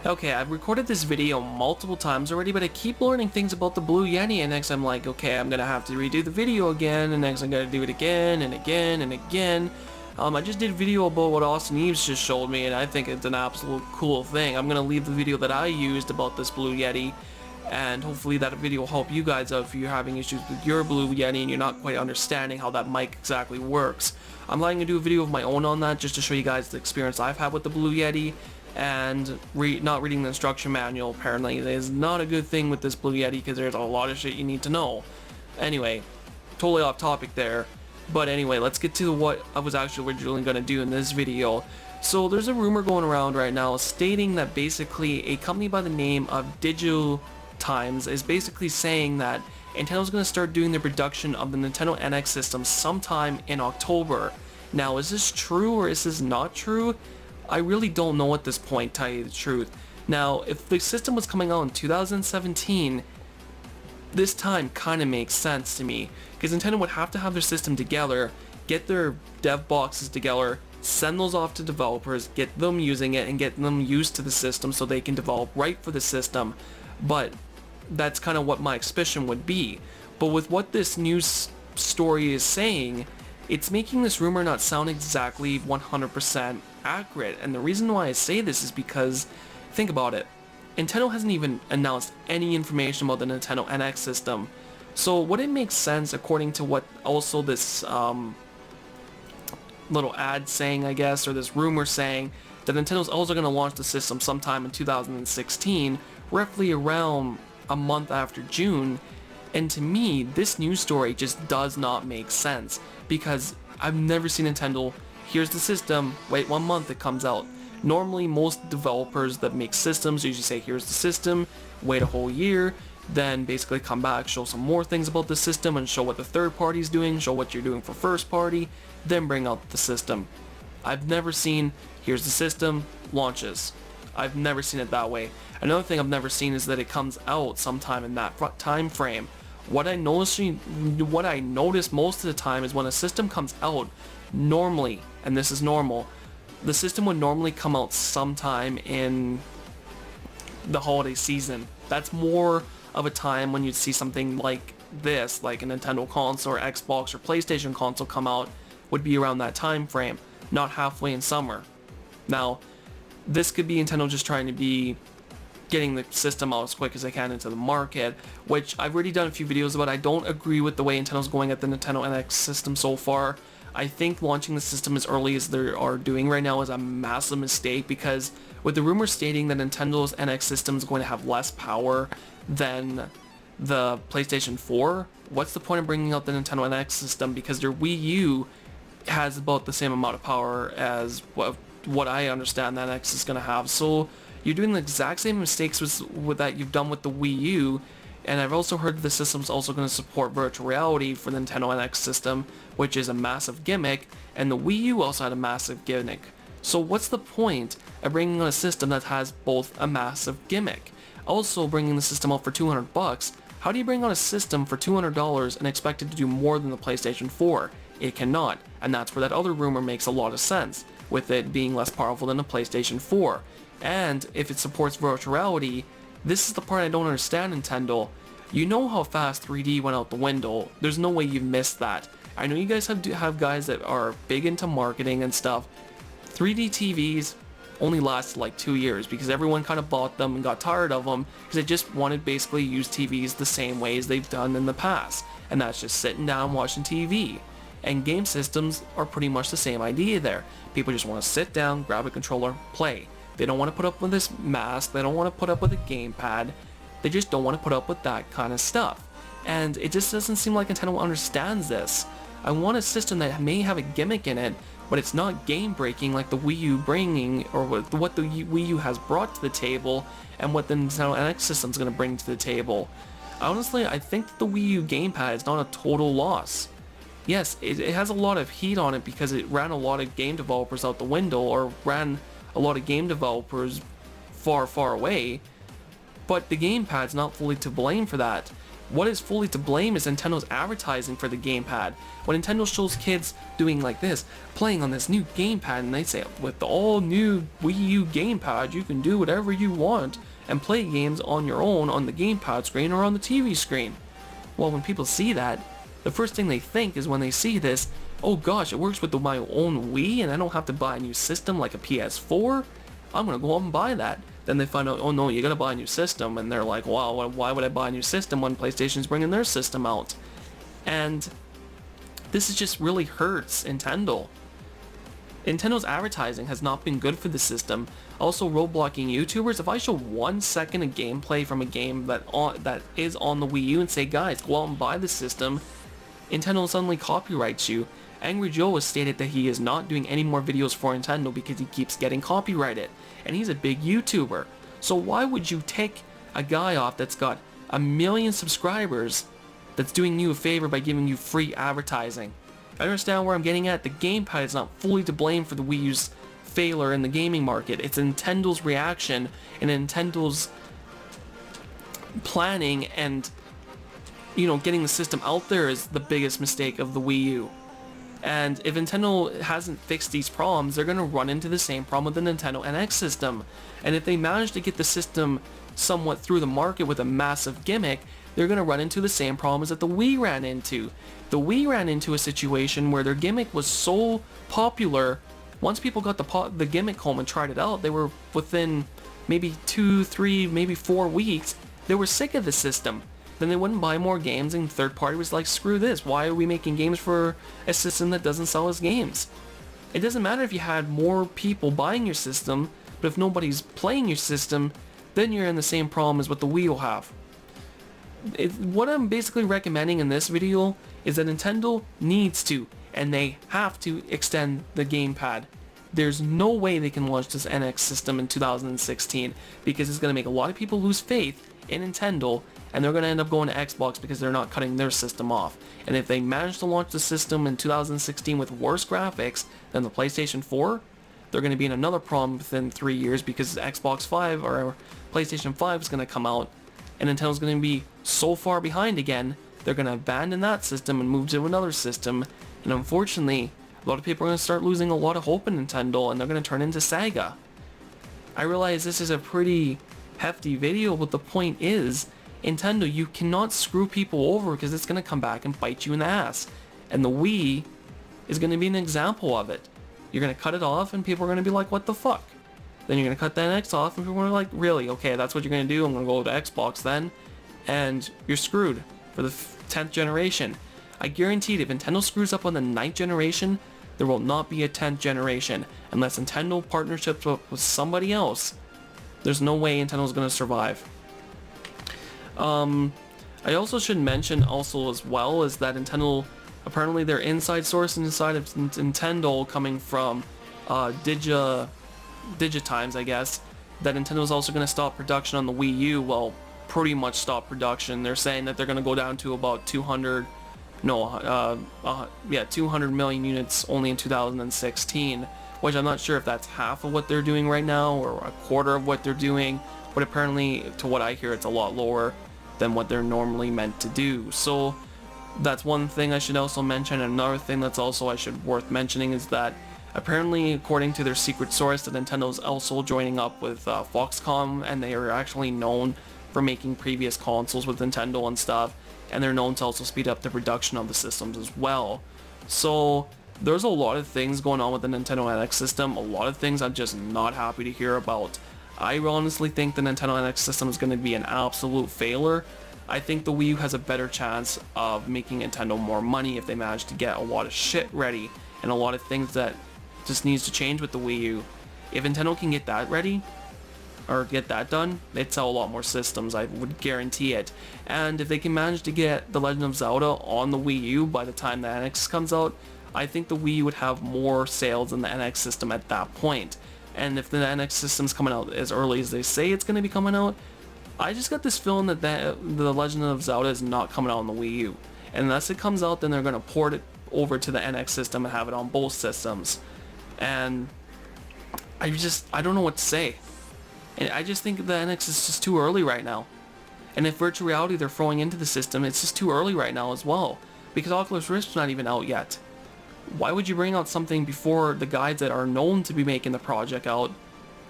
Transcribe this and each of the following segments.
Okay, I've recorded this video multiple times already, but I keep learning things about the Blue Yeti, and next I'm like, okay, I'm gonna have to redo the video again, and next I'm gonna do it again, and again, and again. I just did a video about what Austin Eaves just showed me, and I think it's an absolute cool thing. I'm gonna leave the video that I used about this Blue Yeti, and hopefully that video will help you guys out if you're having issues with your Blue Yeti and you're not quite understanding how that mic exactly works. I'm planning to do a video of my own on that just to show you guys the experience I've had with the Blue Yeti, and not reading the instruction manual apparently is not a good thing with this Blue Yeti because there's a lot of shit you need to know. Anyway, totally off topic there. But anyway, let's get to what I was actually originally going to do in this video. So there's a rumor going around right now stating that basically a company by the name of Digital Times is basically saying that Nintendo's going to start doing the production of the Nintendo NX system sometime in October. Now, is this true or is this not true? I really don't know at this point, to tell you the truth. Now, if the system was coming out in 2017, this time kind of makes sense to me, because Nintendo would have to have their system together, get their dev boxes together, send those off to developers, get them using it, and get them used to the system so they can develop right for the system. But that's kind of what my suspicion would be. But with what this news story is saying, it's making this rumor not sound exactly 100% accurate, and the reason why I say this is because, think about it, Nintendo hasn't even announced any information about the Nintendo NX system, so would it make sense, according to what also this little ad saying, I guess, or this rumor saying, that Nintendo's also going to launch the system sometime in 2016, roughly around a month after June? And to me, this news story just does not make sense, because I've never seen Nintendo, here's the system, wait 1 month, it comes out. Normally, most developers that make systems usually say, here's the system, wait a whole year, then basically come back, show some more things about the system, and show what the third party is doing, show what you're doing for first party, then bring out the system. I've never seen, here's the system, launches. I've never seen it that way. Another thing I've never seen is that it comes out sometime in that time frame. What I notice most of the time is when a system comes out, normally, and this is normal, the system would normally come out sometime in the holiday season. That's more of a time when you'd see something like this, like a Nintendo console or Xbox or PlayStation console come out, would be around that time frame, not halfway in summer. Now, this could be Nintendo just trying to be getting the system out as quick as they can into the market, which I've already done a few videos about. I don't agree with the way Nintendo's going at the Nintendo NX system so far. I think launching the system as early as they are doing right now is a massive mistake, because with the rumors stating that Nintendo's NX system is going to have less power than the PlayStation 4, what's the point of bringing out the Nintendo NX system? Because their Wii U has about the same amount of power as what I understand that NX is going to have. So you're doing the exact same mistakes with that you've done with the Wii U. And I've also heard the system's also going to support virtual reality for the Nintendo NX system, which is a massive gimmick, and the Wii U also had a massive gimmick. So what's the point of bringing out a system that has both a massive gimmick? Also, bringing the system out for $200, how do you bring out a system for $200 and expect it to do more than the PlayStation 4? It cannot, and that's where that other rumor makes a lot of sense, with it being less powerful than the PlayStation 4. And if it supports virtual reality, this is the part I don't understand, Nintendo. You know how fast 3D went out the window. There's no way you've missed that. I know you guys have guys that are big into marketing and stuff. 3D TVs only lasted like 2 years because everyone kind of bought them and got tired of them because they just wanted basically use TVs the same way as they've done in the past. And that's just sitting down watching TV. And game systems are pretty much the same idea there. People just want to sit down, grab a controller, play. They don't want to put up with this mask, they don't want to put up with a gamepad, they just don't want to put up with that kind of stuff. And it just doesn't seem like Nintendo understands this. I want a system that may have a gimmick in it, but it's not game breaking like the Wii U bringing, or what the Wii U has brought to the table, and what the Nintendo NX system is going to bring to the table. Honestly, I think that the Wii U gamepad is not a total loss. Yes, it has a lot of heat on it because it ran a lot of game developers out the window, or ran a lot of game developers far, far away, but the gamepad's not fully to blame for that. what is fully to blame is Nintendo's advertising for the gamepad. When Nintendo shows kids doing like this, playing on this new gamepad, and they say, with the all new Wii U gamepad, you can do whatever you want and play games on your own on the gamepad screen or on the TV screen. Well, when people see that, the first thing they think is when they see this, oh gosh, it works with my own Wii and I don't have to buy a new system like a PS4? I'm gonna go out and buy that. Then they find out, oh no, you gotta buy a new system, and they're like, wow, why would I buy a new system when PlayStation's bringing their system out? And this is just really hurts Nintendo. Nintendo's advertising has not been good for the system. Also, roadblocking YouTubers. If I show 1 second of gameplay from a game that is on the Wii U and say, guys, go out and buy the system, Nintendo suddenly copyrights you. Angry Joe has stated that he is not doing any more videos for Nintendo because he keeps getting copyrighted, and he's a big YouTuber. So why would you take a guy off that's got 1 million subscribers that's doing you a favor by giving you free advertising? I understand where I'm getting at. The gamepad is not fully to blame for the Wii U's failure in the gaming market. It's Nintendo's reaction and Nintendo's planning and, you know, getting the system out there is the biggest mistake of the Wii U. And if Nintendo hasn't fixed these problems, they're going to run into the same problem with the Nintendo NX system. And if they manage to get the system somewhat through the market with a massive gimmick, they're going to run into the same problems that the Wii ran into. The Wii ran into a situation where their gimmick was so popular, once people got the gimmick home and tried it out, they were within maybe 2, 3, maybe 4 weeks, they were sick of the system. Then they wouldn't buy more games, and third party was like, screw this, why are we making games for a system that doesn't sell us games? It doesn't matter if you had more people buying your system, but if nobody's playing your system, then you're in the same problem as what the Wii will have. What I'm basically recommending in this video is that Nintendo needs to, and they have to, extend the gamepad. There's no way they can launch this NX system in 2016 because it's going to make a lot of people lose faith in Nintendo, and they're going to end up going to Xbox because they're not cutting their system off. And if they manage to launch the system in 2016 with worse graphics than the PlayStation 4, they're going to be in another problem within 3 years because Xbox 5 or PlayStation 5 is going to come out, and Nintendo's going to be so far behind again, they're going to abandon that system and move to another system. And unfortunately, a lot of people are going to start losing a lot of hope in Nintendo, and they're going to turn into Sega. I realize this is a pretty hefty video, but the point is, Nintendo, you cannot screw people over because it's going to come back and bite you in the ass. And the Wii is going to be an example of it. You're going to cut it off and people are going to be like, what the fuck? Then you're going to cut that NX off and people are like, really? Okay, that's what you're going to do? I'm going to go to Xbox then. And you're screwed for the 10th generation. I guarantee if Nintendo screws up on the 9th generation, there will not be a 10th generation. Unless Nintendo partnerships with somebody else, there's no way Nintendo's going to survive. I also should mention also as well is that Nintendo, apparently their inside source inside of Nintendo coming from Digitimes, I guess, that Nintendo's also going to stop production on the Wii U. Well, pretty much stop production. They're saying that they're going to go down to about 200 million units only in 2016, which I'm not sure if that's half of what they're doing right now or a quarter of what they're doing, but apparently, to what I hear, it's a lot lower than what they're normally meant to do. So that's one thing I should also mention. Another thing that's also worth mentioning is that apparently, according to their secret source, that Nintendo's also joining up with Foxconn, and they are actually known for making previous consoles with Nintendo and stuff, and they're known to also speed up the production of the systems as well. So there's a lot of things going on with the Nintendo NX system, a lot of things I'm just not happy to hear about. I honestly think the Nintendo NX system is going to be an absolute failure. I think the Wii U has a better chance of making Nintendo more money if they manage to get a lot of shit ready and a lot of things that just needs to change with the Wii U. If Nintendo can get that ready, or get that done, they'd sell a lot more systems, I would guarantee it. And if they can manage to get The Legend of Zelda on the Wii U by the time the NX comes out, I think the Wii U would have more sales than the NX system at that point. And if the NX system's coming out as early as they say it's going to be coming out, I just got this feeling that The Legend of Zelda is not coming out on the Wii U. And unless it comes out, then they're going to port it over to the NX system and have it on both systems. And I don't know what to say. And I just think the NX is just too early right now. And if virtual reality they're throwing into the system, it's just too early right now as well, because Oculus Rift's not even out yet. Why would you bring out something before the guys that are known to be making the project out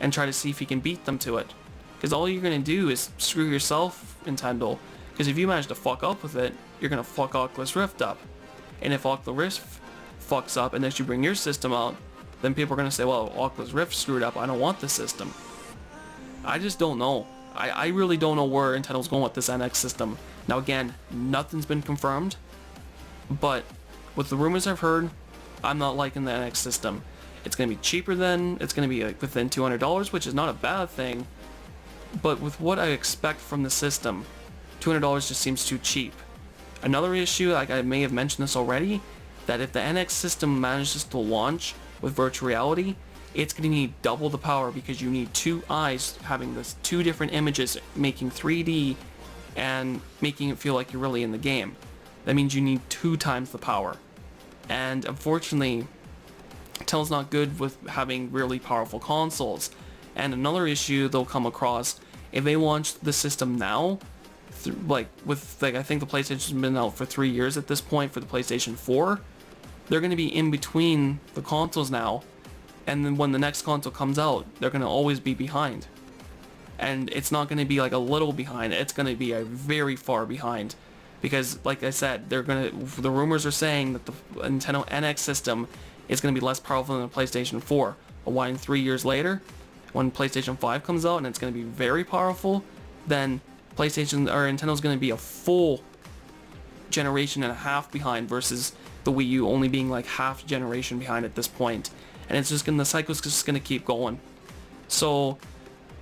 and try to see if you can beat them to it? Because all you're going to do is screw yourself, Nintendo. Because if you manage to fuck up with it, you're going to fuck Oculus Rift up. And if Oculus Rift fucks up and then you bring your system out, then people are going to say, well, Oculus Rift screwed up, I don't want the system. I just don't know. I really don't know where Nintendo's going with this NX system. Now again, nothing's been confirmed, but with the rumors I've heard, I'm not liking the NX system. It's going to be cheaper it's going to be like within $200, which is not a bad thing, but with what I expect from the system, $200 just seems too cheap. Another issue, like I may have mentioned this already, that if the NX system manages to launch with virtual reality, it's going to need double the power because you need two eyes having this two different images making 3D and making it feel like you're really in the game. That means you need 2 times the power. And unfortunately, Intel's not good with having really powerful consoles. And another issue they'll come across, if they launch the system now, I think the PlayStation's been out for 3 years at this point for the PlayStation 4, they're going to be in between the consoles now, and then when the next console comes out, they're going to always be behind. And it's not going to be like a little behind, it's going to be a very far behind. Because, like I said, the rumors are saying that the Nintendo NX system is going to be less powerful than the PlayStation 4. But why in 3 years later, when PlayStation 5 comes out and it's going to be very powerful, then Nintendo's going to be a full generation and a half behind versus the Wii U only being like half generation behind at this point. And it's just the cycle's just going to keep going. So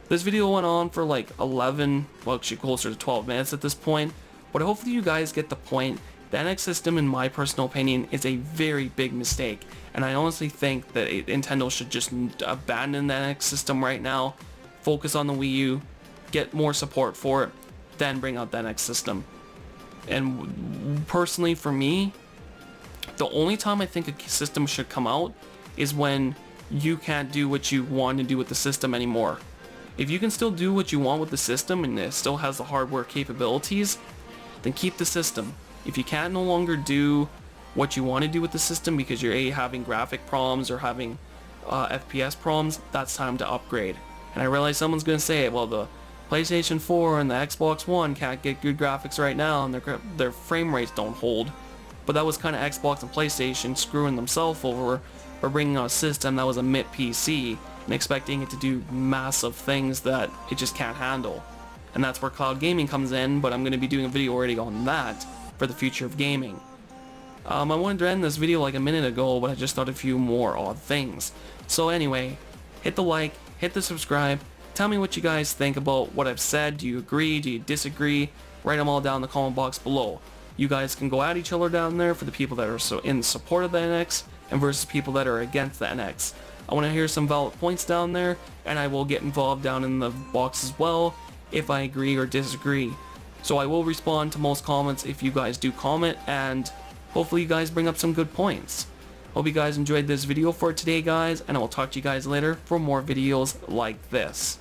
this video went on for like 11, well actually closer to 12 minutes at this point. But hopefully you guys get the point. The NX system, in my personal opinion, is a very big mistake. And I honestly think that Nintendo should just abandon the NX system right now, focus on the Wii U, get more support for it, then bring out the NX system. And personally for me, the only time I think a system should come out is when you can't do what you want to do with the system anymore. If you can still do what you want with the system and it still has the hardware capabilities, then keep the system. If you can't no longer do what you want to do with the system because you're having graphic problems or having FPS problems, that's time to upgrade. And I realize someone's going to say, well, the PlayStation 4 and the Xbox One can't get good graphics right now and their frame rates don't hold. But that was kind of Xbox and PlayStation screwing themselves over for bringing out a system that was a MIT PC and expecting it to do massive things that it just can't handle. And that's where cloud gaming comes in, but I'm going to be doing a video already on that for the future of gaming. I wanted to end this video like a minute ago, but I just thought a few more odd things. So anyway, hit the like, hit the subscribe, tell me what you guys think about what I've said. Do you agree? Do you disagree? Write them all down in the comment box below. You guys can go at each other down there for the people that are so in support of the NX and versus people that are against the NX. I want to hear some valid points down there, and I will get involved down in the box as well if I agree or disagree. So I will respond to most comments if you guys do comment, and hopefully you guys bring up some good points. Hope you guys enjoyed this video for today, guys, and I will talk to you guys later for more videos like this.